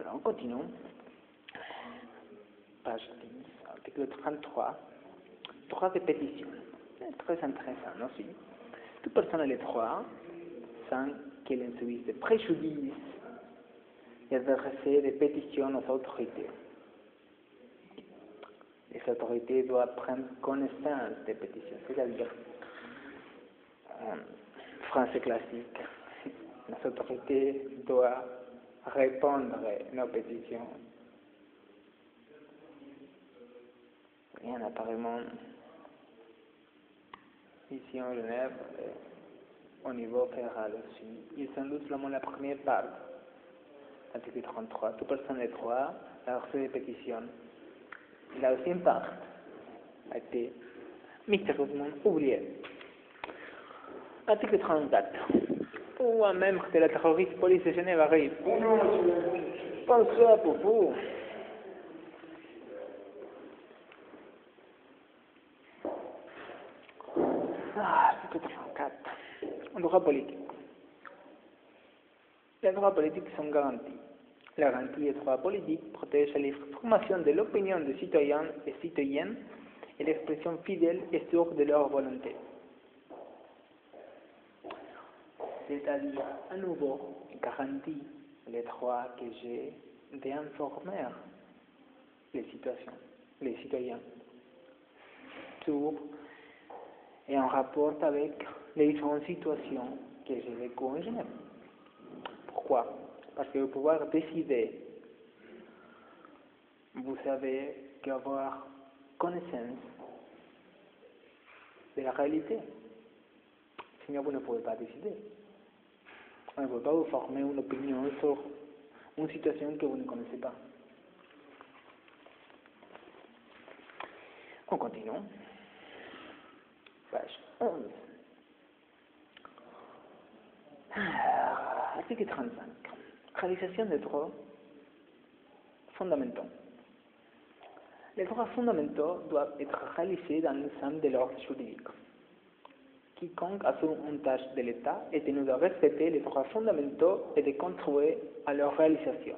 Voilà, on continue. Page 10, article 33. Droit de pétition. C'est très intéressant aussi. Toute personne a le droit, sans qu'elle en subisse de préjudice, d'adresser des pétitions aux autorités. Les autorités doivent prendre connaissance des pétitions, c'est-à-dire, en français classique, les autorités doivent répondre à nos pétitions. Rien apparemment ici en Genève, au niveau fédéral aussi. Ils sont nous seulement la première part, article 33. Toute personne a le droit à reçu des pétitions. La deuxième part a été mystérieusement oubliée. Article 34. Où un membre de la terroriste police de Genève arrive. Bonsoir pour vous. Article 34. Droit politique. Les droits politiques sont garantis. La garantie des droits politiques protège l'information de l'opinion des citoyens et citoyennes et l'expression fidèle et sûre de leur volonté. C'est-à-dire, à nouveau, garantit les droits que j'ai d'informer les citoyens, sur et en rapport avec les différentes situations que j'ai vécues en Genève. Pourquoi? Parce que pour pouvoir décider, vous savez qu'avoir connaissance de la réalité. Sinon, vous ne pouvez pas décider. On ne peut pas vous former une opinion sur une situation que vous ne connaissez pas. On continue. Page 11. Article 35. Réalisation des droits fondamentaux. Les droits fondamentaux doivent être réalisés dans l'ensemble de l'ordre juridique. Quiconque assume une tâche de l'État est tenu de respecter les droits fondamentaux et de contribuer à leur réalisation.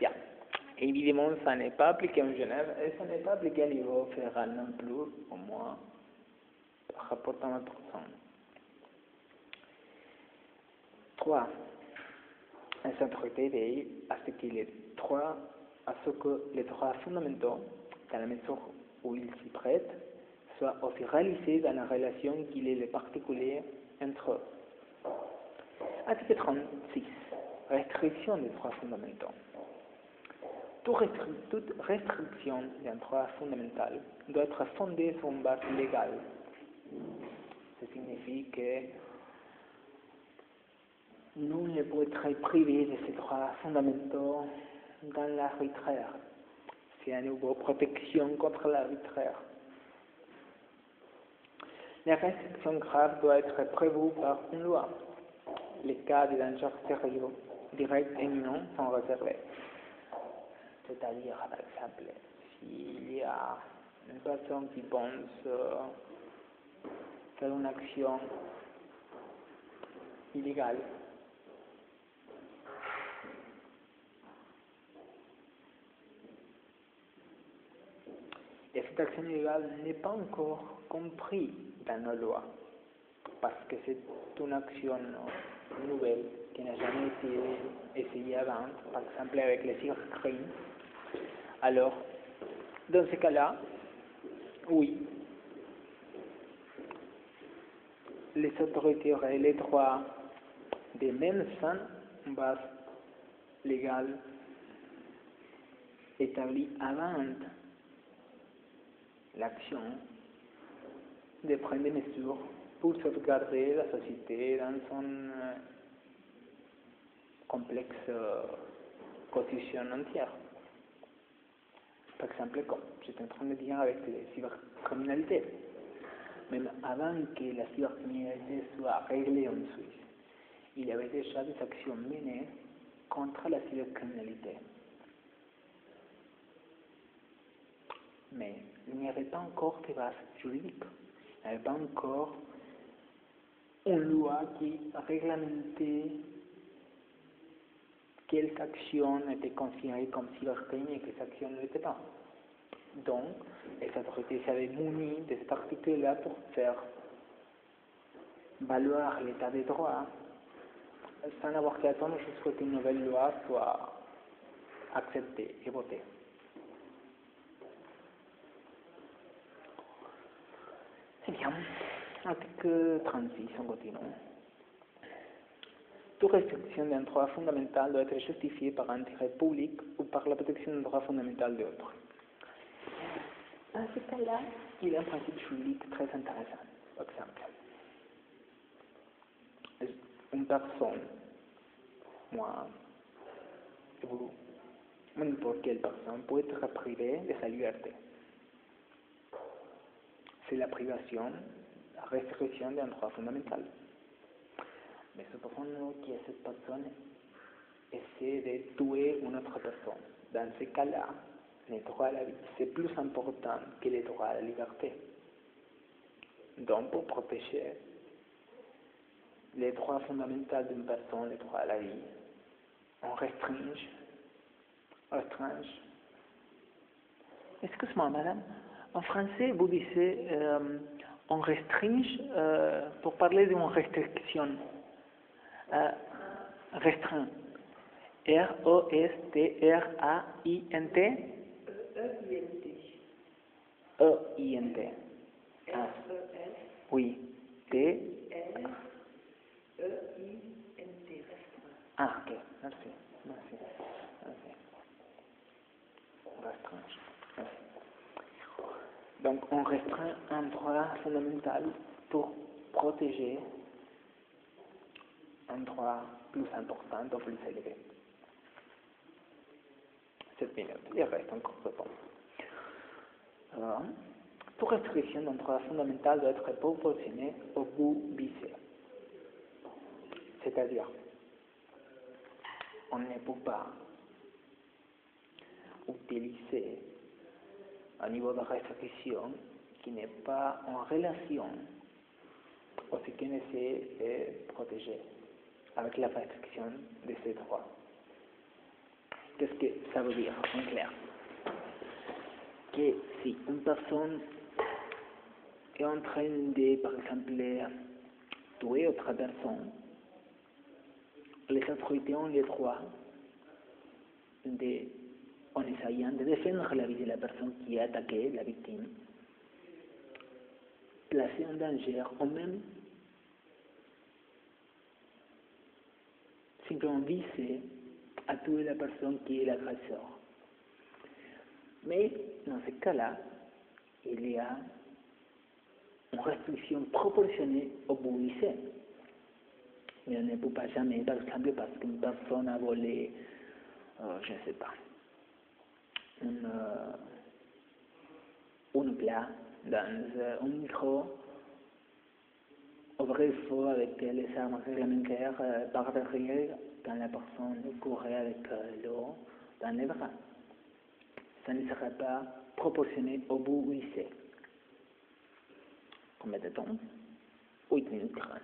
Bien. Évidemment, ça n'est pas appliqué en Genève et ça n'est pas appliqué à niveau fédéral non plus, au moins par rapport à ma personne. 3. Les autorités veillent à ce que les droits fondamentaux, dans la mesure où ils s'y prêtent, soient aussi réalisés dans la relation qu'il est les particuliers entre eux. Article 36. Restriction des droits fondamentaux. Toute restriction d'un droit fondamental doit être fondée sur une base légale. Ça signifie que nul ne peut être privé de ses droits fondamentaux dans l'arbitraire. C'est à nouveau protection contre l'arbitraire. Les restrictions graves doivent être prévues par une loi. Les cas de danger sérieux, direct et imminent sont réservés. C'est-à-dire, par exemple, s'il y a une personne qui pense faire une action illégale, et cette action illégale n'est pas encore comprise dans nos lois, parce que c'est une action nouvelle qui n'a jamais été essayée avant, par exemple avec les cybercrimes. Alors, dans ce cas-là, oui, les autorités auraient le droit de, même sans une base légale établie avant l'action, de prendre des mesures pour sauvegarder la société dans son complexe constitution entière. Par exemple, comme j'étais en train de dire avec les cybercriminalités. Même avant que la cybercriminalité soit réglée en Suisse, il y avait déjà des actions menées contre la cybercriminalité. Mais il n'y avait pas encore de base juridique. Il n'y avait pas encore une loi qui réglementait quelles actions étaient considérées comme cybercrimes et quelles actions ne l'étaient pas. Donc, les autorités s'avaient munies de cet article-là pour faire valoir l'état des droits sans avoir qu'à attendre jusqu'à ce qu'une nouvelle loi soit acceptée et votée. Eh bien, article 36, on continue. Toute restriction d'un droit fondamental doit être justifiée par un intérêt public ou par la protection d'un droit fondamental d'autrui. Dans ce cas-là, il y a un principe juridique très intéressant. Par exemple, une personne, moi, vous, n'importe quelle personne peut être privée de sa liberté. C'est la privation, la restriction d'un droit fondamental. Mais supposons que cette personne essaie de tuer une autre personne. Dans ce cas-là, le droit à la vie, c'est plus important que le droit à la liberté. Donc, pour protéger les droits fondamentaux d'une personne, le droit à la vie, on restreint. Excuse-moi, madame, en français, vous disiez on restreint pour parler d'une restriction. Restreint. R-O-S-T-R-A-I-N-T E-I-N-T. Ah. Oui. T-E-I-N-T. Ah, ok. Merci. Restreint. Donc, on restreint un droit fondamental pour protéger un droit plus important ou plus élevé. 7 minutes. Il reste encore de temps. Toute restriction d'un droit fondamental doit être proportionnée au but visé. C'est-à-dire, on ne peut pas utiliser un niveau de restriction qui n'est pas en relation à ce qu'on essaie de protéger avec la restriction de ces droits. Qu'est-ce que ça veut dire en clair? Que si une personne est en train de, par exemple, tuer autre personne, les autorités ont le droit en essayant de défendre la vie de la personne qui a attaqué la victime, placer en danger ou même simplement viser à tuer la personne qui est l'agresseur. Mais dans ce cas-là, il y a une restriction proportionnée au but visé. Mais on ne peut pas jamais, par exemple, parce qu'une personne a volé, je ne sais pas, une plat dans un micro, ouvrir le feu avec les armes réglementaires par derrière quand la personne courait avec l'eau dans les bras. Ça ne serait pas proportionné au but visé. Combien de temps? 8 minutes 30.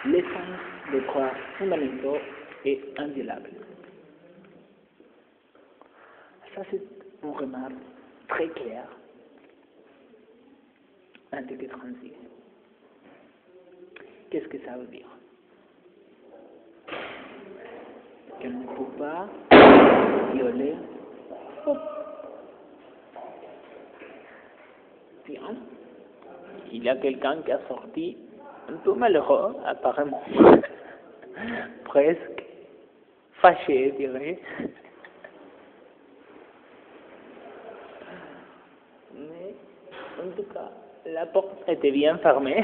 L'essence des droits fondamentaux est inviolable. Ça, c'est une remarque très claire. Article 36. Qu'est-ce que ça veut dire? Qu'on ne peut pas violer. Bien. Il y a quelqu'un qui a sorti un peu malheureux, apparemment. Presque fâché, je dirais. Mais, en tout cas, la porte était bien fermée.